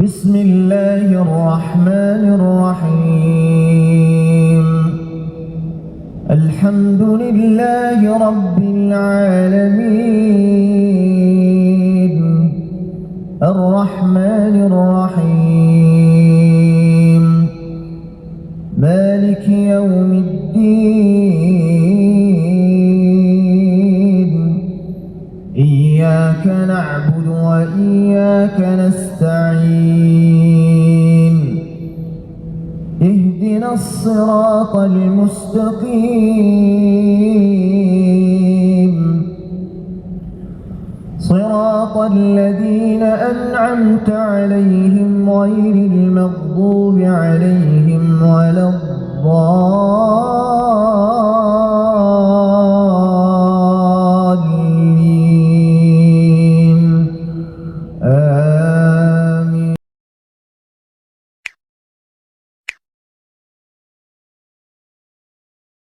بسم الله الرحمن الرحيم. الحمد لله رب العالمين، الرحمن الرحيم، مالك يوم الدين. إياك نعبد وإياك نستعين. اهدنا الصراط المستقيم، صراط الذين أنعمت عليهم غير المغضوب عليهم ولا